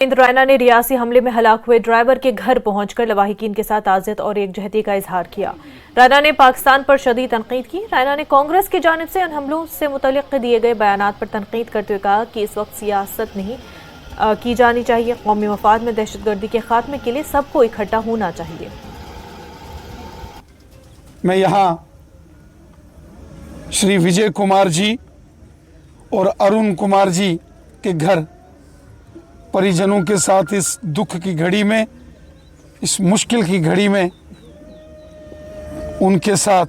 रैना ने रियासी हमले में हलाक हुए ड्राइवर के घर पहुंचकर लवाहिकीन के साथ ताज़ियत और एकजुहती का इजहार किया। रैना ने पाकिस्तान पर शदीद तनकीद की। रैना ने कांग्रेस की जानिब से इन हमलों से मुतल्लिक़ दिए गए बयानात पर तनकीद करते हुए कहा कि इस वक्त सियासत नहीं की जानी चाहिए। कौमी मफाद में दहशतगर्दी के खात्मे के लिए सबको इकट्ठा होना चाहिए। मैं यहाँ श्री विजय कुमार जी और अरुण कुमार जी के घर परिजनों के साथ इस दुख की घड़ी में, इस मुश्किल की घड़ी में उनके साथ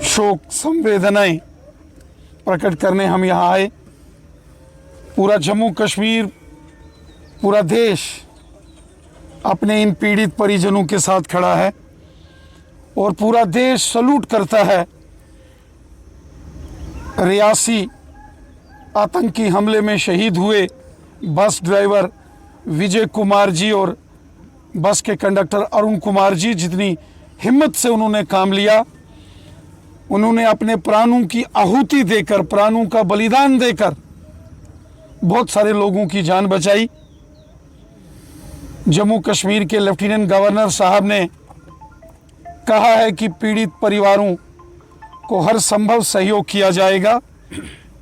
शोक संवेदनाएं प्रकट करने हम यहाँ आए। पूरा जम्मू कश्मीर, पूरा देश अपने इन पीड़ित परिजनों के साथ खड़ा है और पूरा देश सलूट करता है रियासी आतंकी हमले में शहीद हुए बस ड्राइवर विजय कुमार जी और बस के कंडक्टर अरुण कुमार जी। जितनी हिम्मत से उन्होंने काम लिया, उन्होंने अपने प्राणों की आहुति देकर, प्राणों का बलिदान देकर बहुत सारे लोगों की जान बचाई। जम्मू कश्मीर के लेफ्टिनेंट गवर्नर साहब ने कहा है कि पीड़ित परिवारों को हर संभव सहयोग किया जाएगा,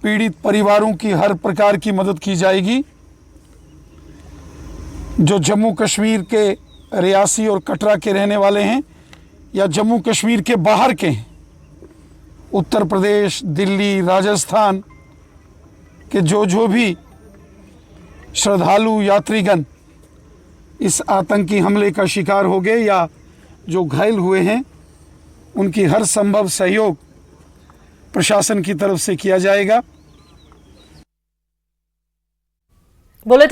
पीड़ित परिवारों की हर प्रकार की मदद की जाएगी। जो जम्मू कश्मीर के रियासी और कटरा के रहने वाले हैं या जम्मू कश्मीर के बाहर के हैं, उत्तर प्रदेश, दिल्ली, राजस्थान के जो भी श्रद्धालु यात्रीगण इस आतंकी हमले का शिकार हो गए या जो घायल हुए हैं, उनकी हर संभव सहयोग प्रशासन की तरफ से किया जाएगा। बुलेटिन